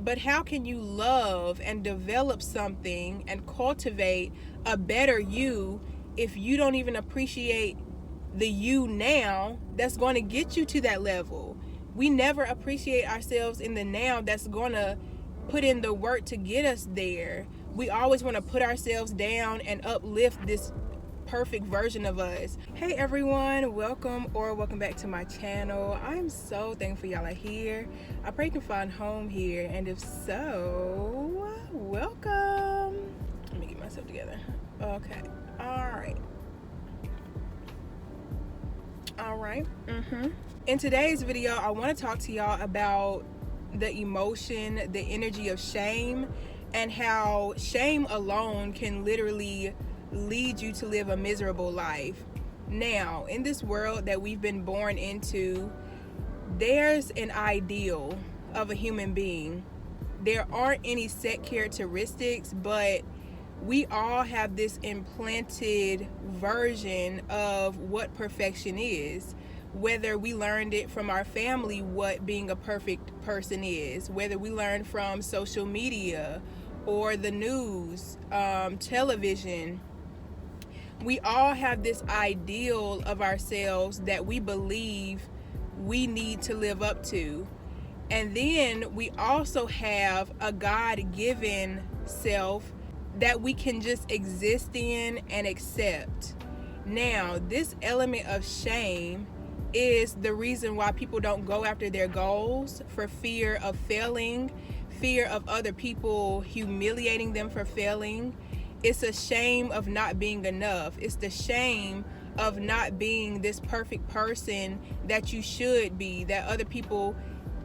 But how can you love and develop something and cultivate a better you if you don't even appreciate the you now that's going to get you to that level? We never appreciate ourselves in the now that's going to put in the work to get us there. We always want to put ourselves down and uplift this perfect version of us. Hey everyone, welcome back to my channel. I'm so thankful y'all are here. I pray you can find home here, and if so, welcome. Let me get myself together. Okay. All right. In today's video, I want to talk to y'all about the emotion, the energy of shame, and how shame alone can literally lead you to live a miserable life. Now, in this world that we've been born into, there's an ideal of a human being. There aren't any set characteristics, but we all have this implanted version of what perfection is. Whether we learned it from our family, what being a perfect person is, whether we learned from social media or the news, television, we all have this ideal of ourselves that we believe we need to live up to. And then we also have a God-given self that we can just exist in and accept. Now, this element of shame is the reason why people don't go after their goals, for fear of failing, fear of other people humiliating them for failing. It's a shame of not being enough. It's the shame of not being this perfect person that you should be, that other people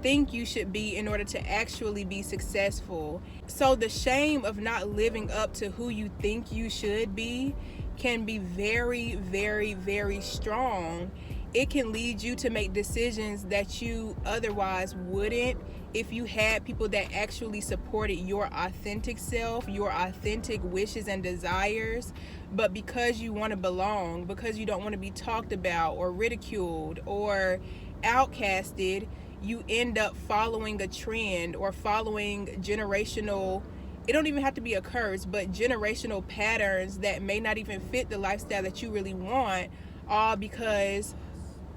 think you should be in order to actually be successful. So the shame of not living up to who you think you should be can be very, very, very strong. It can lead you to make decisions that you otherwise wouldn't if you had people that actually supported your authentic self, your authentic wishes and desires. But because you want to belong, because you don't want to be talked about or ridiculed or outcasted, you end up following a trend or following generational, it don't even have to be a curse, but generational patterns that may not even fit the lifestyle that you really want, all because,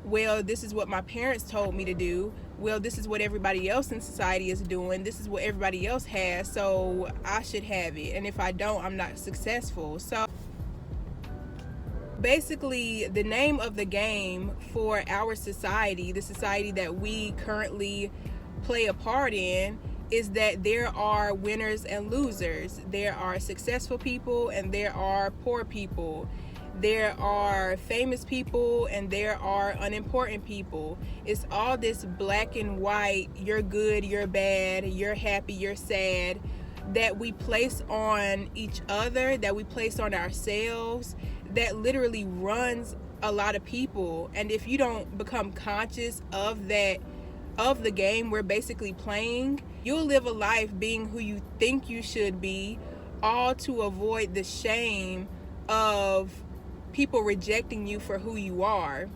well, this is what my parents told me to do. Well, this is what everybody else in society is doing. This is what everybody else has, so I should have it. And if I don't, I'm not successful. So basically, the name of the game for our society, the society that we currently play a part in, is that there are winners and losers. There are successful people and there are poor people. There are famous people and there are unimportant people. It's all this black and white, you're good, you're bad, you're happy, you're sad, that we place on each other, that we place on ourselves, that literally runs a lot of people. And if you don't become conscious of that, of the game we're basically playing, you'll live a life being who you think you should be, all to avoid the shame of people rejecting you for who you are.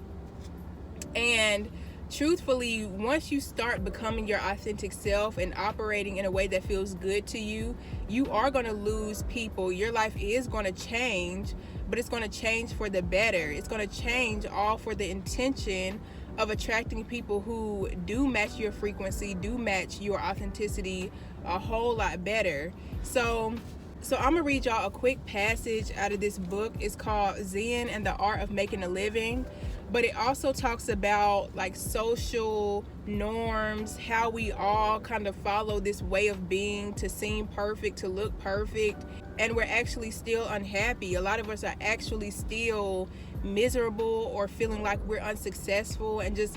And truthfully, once you start becoming your authentic self and operating in a way that feels good to you, you are going to lose people. Your life is going to change, but it's going to change for the better. It's going to change all for the intention of attracting people who do match your frequency, do match your authenticity a whole lot better. So I'm gonna read y'all a quick passage out of this book. It's called Zen and the Art of Making a Living. But it also talks about like social norms, how we all kind of follow this way of being to seem perfect, to look perfect, and we're actually still unhappy. A lot of us are actually still miserable or feeling like we're unsuccessful and just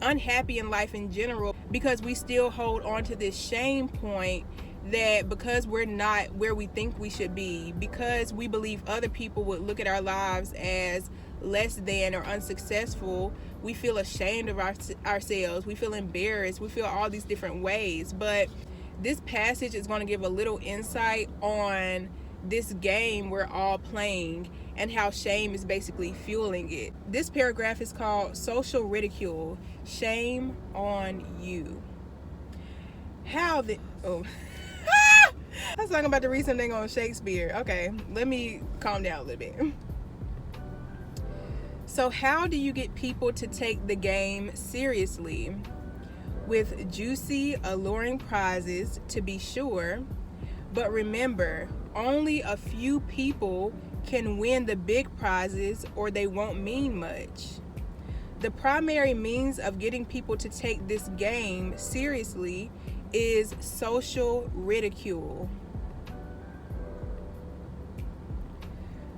unhappy in life in general, because we still hold on to this shame point that because we're not where we think we should be, because we believe other people would look at our lives as less than or unsuccessful, we feel ashamed of ourselves, we feel embarrassed, we feel all these different ways. But this passage is going to give a little insight on this game we're all playing and how shame is basically fueling it. This paragraph is called Social Ridicule, Shame on You. How Oh. I was talking about to read something on Shakespeare. Okay, let me calm down a little bit. So how do you get people to take the game seriously? With juicy, alluring prizes, to be sure. But remember, only a few people can win the big prizes or they won't mean much. The primary means of getting people to take this game seriously is social ridicule.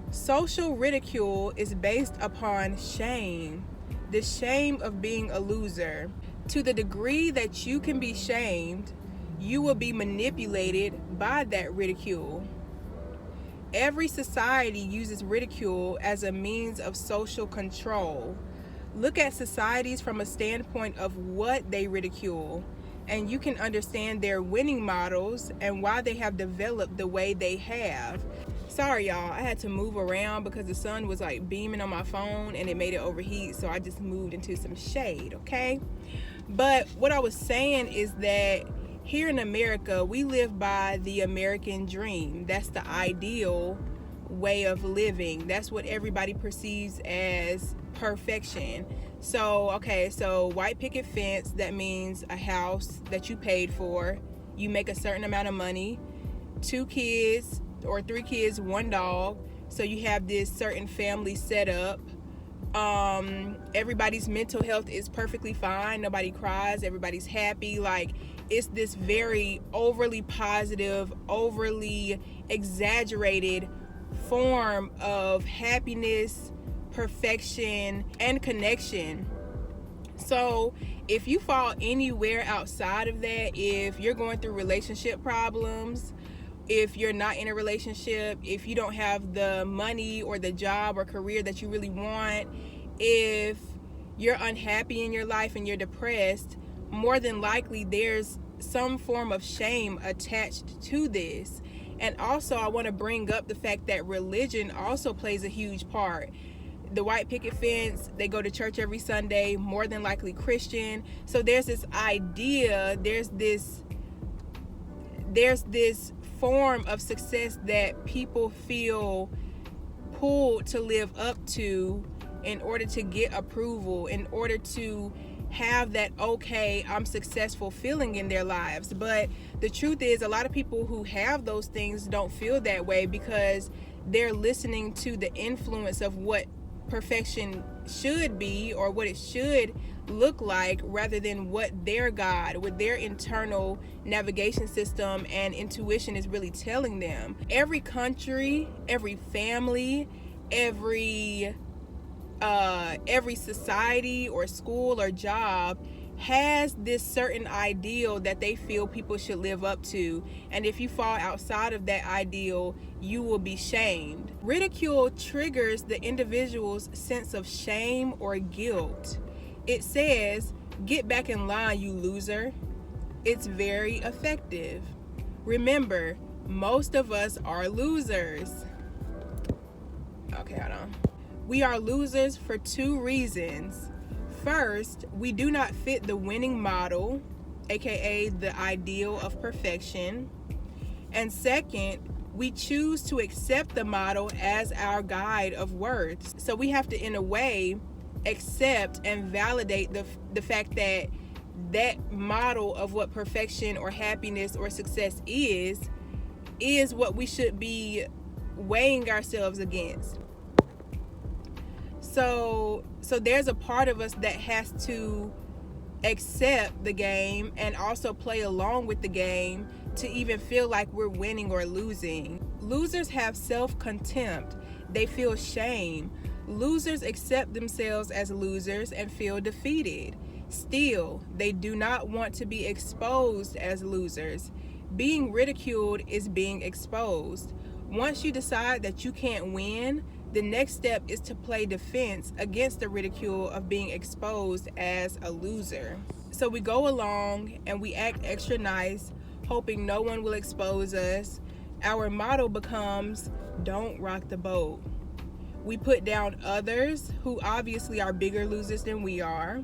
Social ridicule is based upon shame, the shame of being a loser. To the degree that you can be shamed, you will be manipulated by that ridicule. Every society uses ridicule as a means of social control. Look at societies from a standpoint of what they ridicule, and you can understand their winning models and why they have developed the way they have. Sorry y'all, I had to move around because the sun was like beaming on my phone and it made it overheat, so I just moved into some shade, okay? But what I was saying is that here in America, we live by the American dream. That's the ideal way of living. That's what everybody perceives as perfection. So, okay, so white picket fence, that means a house that you paid for. You make a certain amount of money, 2 kids or 3 kids, 1 dog. So you have this certain family set up. Everybody's mental health is perfectly fine. Nobody cries. Everybody's happy. Like, it's this very overly positive, overly exaggerated form of happiness, perfection, and connection. So if you fall anywhere outside of that, if you're going through relationship problems, if you're not in a relationship, if you don't have the money or the job or career that you really want, if you're unhappy in your life and you're depressed, more than likely there's some form of shame attached to this. And also I want to bring up the fact that religion also plays a huge part. The white picket fence, they go to church every Sunday, more than likely Christian. So there's this idea, there's this form of success that people feel pulled to live up to in order to get approval, in order to have that, okay, I'm successful feeling in their lives. But the truth is, a lot of people who have those things don't feel that way because they're listening to the influence of what perfection should be or what it should look like, rather than what their God, with their internal navigation system and intuition is really telling them. Every country, every family, every society or school or job has this certain ideal that they feel people should live up to, and if you fall outside of that ideal, you will be shamed. Ridicule triggers the individual's sense of shame or guilt. It says, "Get back in line, you loser." It's very effective. Remember, most of us are losers. Okay, hold on. We are losers for 2 reasons. First, we do not fit the winning model, aka the ideal of perfection. And second, we choose to accept the model as our guide of worth. So we have to, in a way, accept and validate the fact that that model of what perfection or happiness or success is what we should be weighing ourselves against. So there's a part of us that has to accept the game and also play along with the game to even feel like we're winning or losing. Losers have self-contempt. They feel shame. Losers accept themselves as losers and feel defeated. Still, they do not want to be exposed as losers. Being ridiculed is being exposed. Once you decide that you can't win, the next step is to play defense against the ridicule of being exposed as a loser. So we go along and we act extra nice, hoping no one will expose us. Our motto becomes, "Don't rock the boat." We put down others who obviously are bigger losers than we are.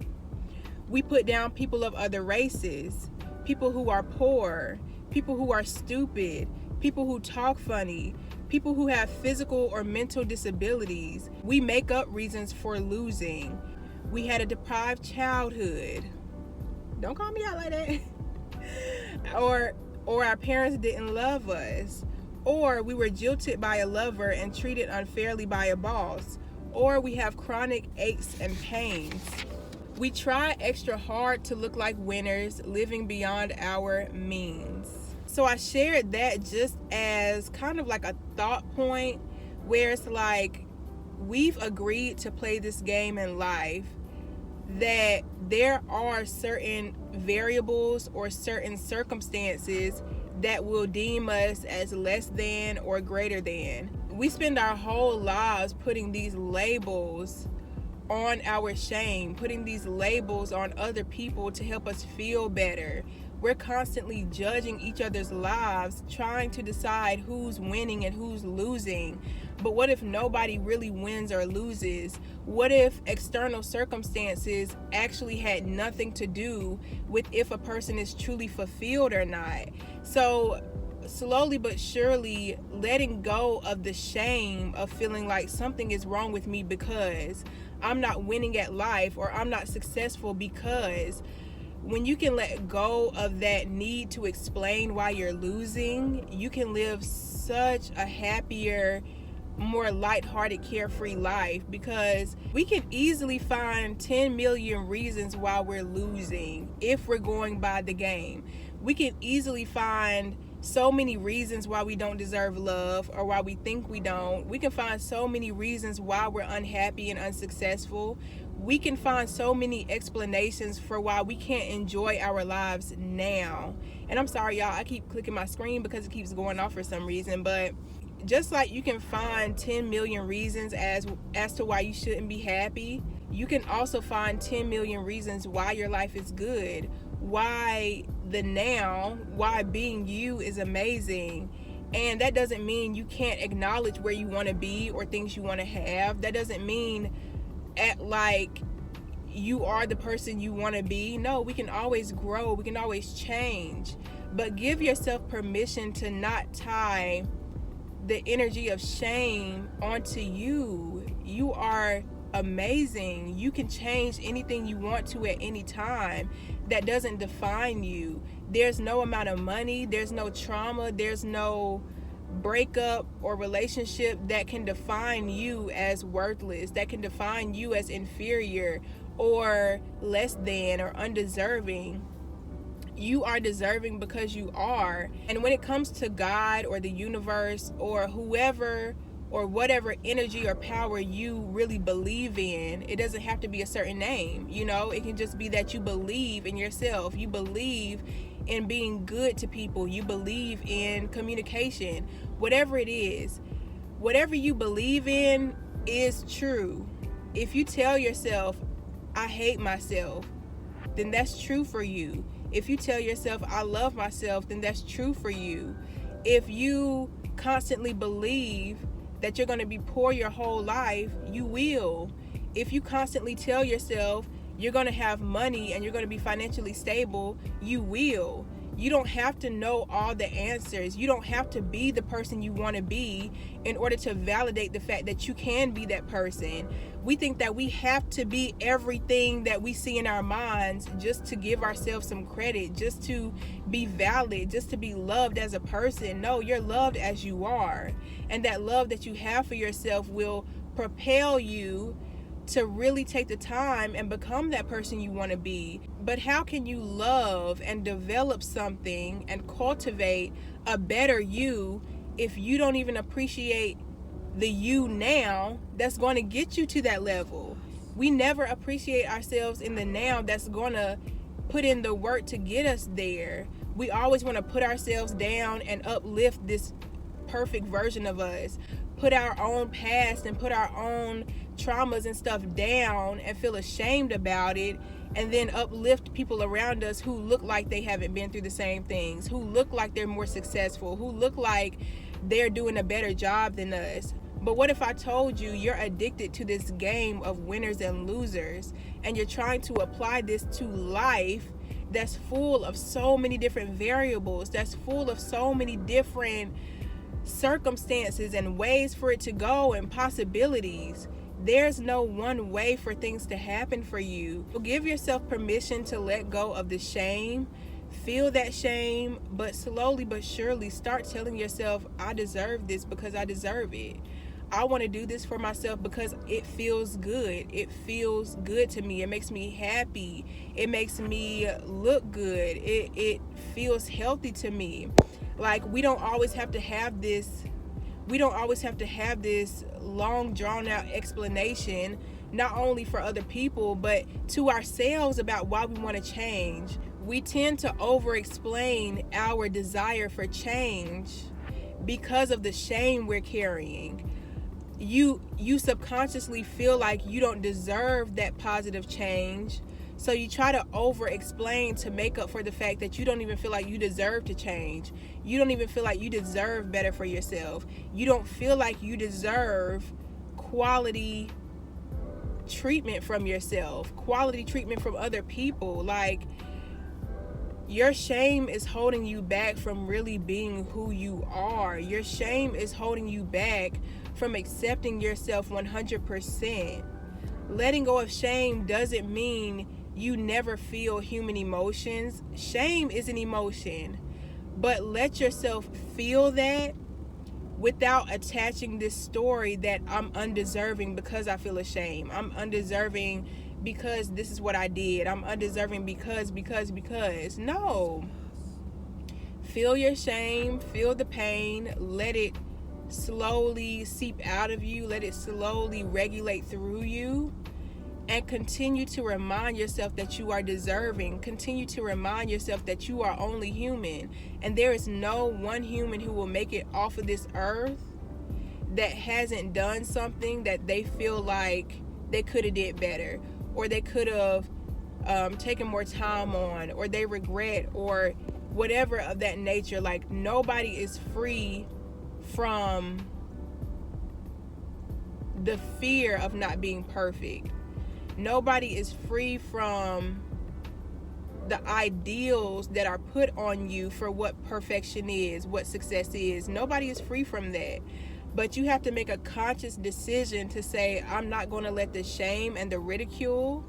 We put down people of other races, people who are poor, people who are stupid, people who talk funny, people who have physical or mental disabilities. We make up reasons for losing. We had a deprived childhood. Don't call me out like that. or our parents didn't love us. Or we were jilted by a lover and treated unfairly by a boss. Or we have chronic aches and pains. We try extra hard to look like winners, living beyond our means. So I shared that just as kind of like a thought point where it's like we've agreed to play this game in life, that there are certain variables or certain circumstances that will deem us as less than or greater than. We spend our whole lives putting these labels on our shame, putting these labels on other people to help us feel better. We're constantly judging each other's lives, trying to decide who's winning and who's losing. But what if nobody really wins or loses? What if external circumstances actually had nothing to do with if a person is truly fulfilled or not? So slowly but surely letting go of the shame of feeling like something is wrong with me because I'm not winning at life, or I'm not successful because. When you can let go of that need to explain why you're losing, you can live such a happier, more lighthearted, carefree life, because we can easily find 10 million reasons why we're losing if we're going by the game. We can easily find so many reasons why we don't deserve love, or why we think we don't. We can find so many reasons why we're unhappy and unsuccessful. We can find so many explanations for why we can't enjoy our lives now. And I'm sorry, y'all, I keep clicking my screen because it keeps going off for some reason. But just like you can find 10 million reasons as to why you shouldn't be happy, you can also find 10 million reasons why your life is good, why the now, why being you is amazing. And that doesn't mean you can't acknowledge where you want to be or things you want to have. That doesn't mean act like you are the person you want to be. No, we can always grow, we can always change, but give yourself permission to not tie the energy of shame onto you. You are amazing. You can change anything you want to at any time. That doesn't define you. There's no amount of money, there's no trauma, there's no breakup or relationship that can define you as worthless, that can define you as inferior or less than or undeserving. You are deserving because you are. And when it comes to God or the universe or whoever or whatever energy or power you really believe in, it doesn't have to be a certain name. It can just be that you believe in yourself. You believe in being good to people. You believe in communication. Whatever it is, whatever you believe in is true. If you tell yourself, I hate myself, then that's true for you. If you tell yourself, I love myself, then that's true for you. If you constantly believe that you're going to be poor your whole life, you will. If you constantly tell yourself you're going to have money and you're going to be financially stable, you will. You don't have to know all the answers. You don't have to be the person you want to be in order to validate the fact that you can be that person. We think that we have to be everything that we see in our minds just to give ourselves some credit, just to be valid, just to be loved as a person. No, you're loved as you are. And that love that you have for yourself will propel you to really take the time and become that person you want to be. But how can you love and develop something and cultivate a better you if you don't even appreciate the you now that's going to get you to that level? We never appreciate ourselves in the now that's going to put in the work to get us there. We always want to put ourselves down and uplift this perfect version of us, put our own past and put our own traumas and stuff down and feel ashamed about it, and then uplift people around us who look like they haven't been through the same things, who look like they're more successful, who look like they're doing a better job than us. But what if I told you you're addicted to this game of winners and losers, and you're trying to apply this to life that's full of so many different variables, that's full of so many different circumstances and ways for it to go and possibilities. There's no one way for things to happen for you. So give yourself permission to let go of the shame. Feel that shame, but slowly but surely start telling yourself, I deserve this because I deserve it. I want to do this for myself because it feels good. It feels good to me. It makes me happy. It makes me look good. It feels healthy to me. Like, we don't always have to have this long drawn out explanation, not only for other people, but to ourselves about why we want to change. We tend to over explain our desire for change because of the shame we're carrying. You subconsciously feel like you don't deserve that positive change, so you try to over explain to make up for the fact that you don't even feel like you deserve to change. You don't even feel like you deserve better for yourself. You don't feel like you deserve quality treatment from yourself, quality treatment from other people. Like, your shame is holding you back from really being who you are. Your shame is holding you back from accepting yourself 100%. Letting go of shame doesn't mean you never feel human emotions. Shame is an emotion, but let yourself feel that without attaching this story that I'm undeserving because I feel ashamed. I'm undeserving because this is what I did. I'm undeserving because. No. Feel your shame, feel the pain, let it slowly seep out of you, let it slowly regulate through you, and continue to remind yourself that you are deserving. Continue to remind yourself that you are only human, and there is no one human who will make it off of this earth that hasn't done something that they feel like they could have did better, or they could have taken more time on, or they regret, or whatever of that nature. Like, nobody is free from the fear of not being perfect. Nobody is free from the ideals that are put on you for what perfection is, what success is. Nobody is free from that. But you have to make a conscious decision to say, I'm not going to let the shame and the ridicule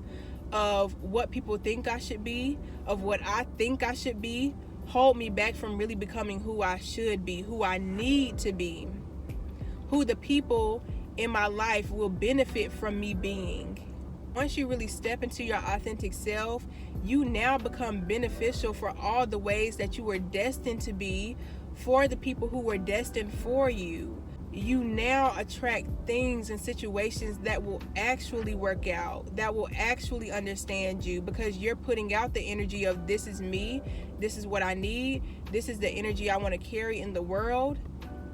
of what people think I should be, of what I think I should be, hold me back from really becoming who I should be, who I need to be, who the people in my life will benefit from me being. Once you really step into your authentic self, you now become beneficial for all the ways that you were destined to be, for the people who were destined for you. You now attract things and situations that will actually work out, that will actually understand you, because you're putting out the energy of, this is me, this is what I need, this is the energy I want to carry in the world.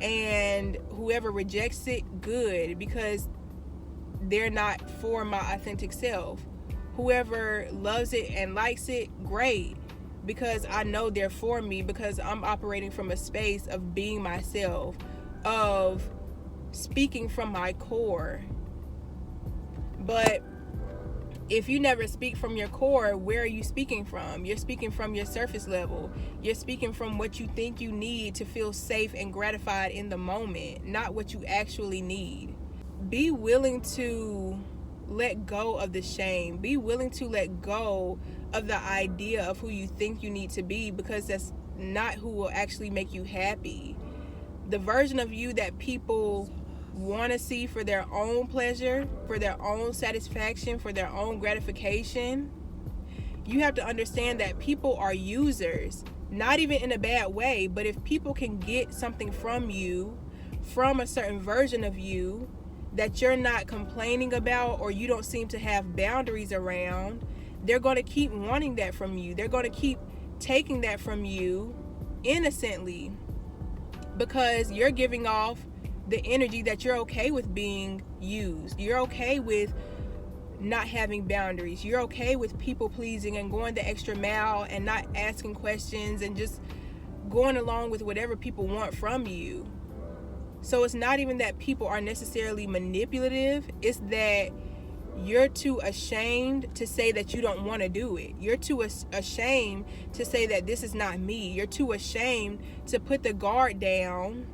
And whoever rejects it, good, because they're not for my authentic self. Whoever loves it and likes it, great, because I know they're for me, because I'm operating from a space of being myself, of speaking from my core. But if you never speak from your core, where are you speaking from? You're speaking from your surface level. You're speaking from what you think you need to feel safe and gratified in the moment, not what you actually need. Be willing to let go of the shame. Be willing to let go of the idea of who you think you need to be, because that's not who will actually make you happy. The version of you that people want to see for their own pleasure, for their own satisfaction, for their own gratification, you have to understand that people are users, not even in a bad way. But if people can get something from you, from a certain version of you that you're not complaining about, or you don't seem to have boundaries around, they're going to keep wanting that from you. They're going to keep taking that from you innocently, because you're giving off the energy that you're okay with being used. You're okay with not having boundaries. You're okay with people pleasing and going the extra mile and not asking questions and just going along with whatever people want from you. So it's not even that people are necessarily manipulative. It's that you're too ashamed to say that you don't want to do it. You're too ashamed to say that this is not me. You're too ashamed to put the guard down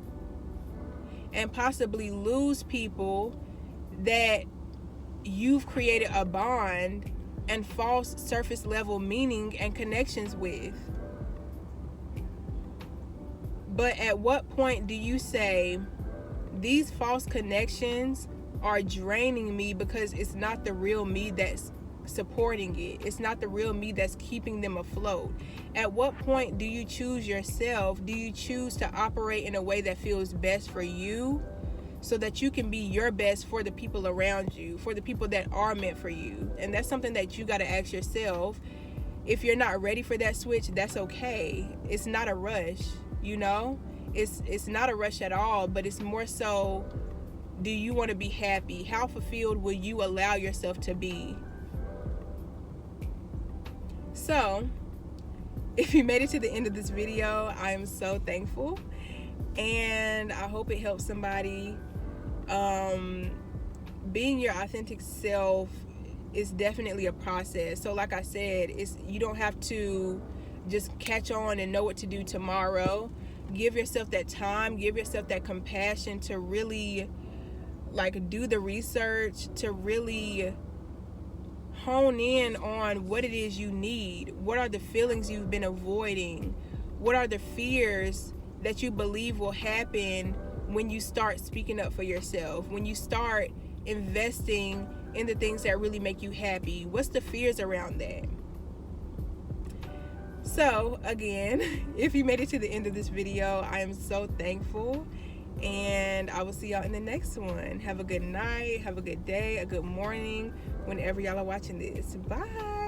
and possibly lose people that you've created a bond and false surface level meaning and connections with. But at what point do you say, these false connections are draining me because it's not the real me that's supporting it? It's not the real me that's keeping them afloat. At what point do you choose yourself? Do you choose to operate in a way that feels best for you, so that you can be your best for the people around you, for the people that are meant for you? And that's something that you got to ask yourself. If you're not ready for that switch, that's okay. It's not a rush, you know? It's not a rush at all, but it's more so, do you want to be happy? How fulfilled will you allow yourself to be? So, if you made it to the end of this video, I am so thankful. And I hope it helps somebody. Being your authentic self is definitely a process. So like I said, you don't have to just catch on and know what to do tomorrow. Give yourself that time, give yourself that compassion to really do the research, to really hone in on what it is you need. What are the feelings you've been avoiding? What are the fears that you believe will happen when you start speaking up for yourself, when you start investing in the things that really make you happy? What's the fears around that? So again, if you made it to the end of this video, I am so thankful, and I will see y'all in the next one. Have a good night, have a good day, a good morning, whenever y'all are watching this. Bye.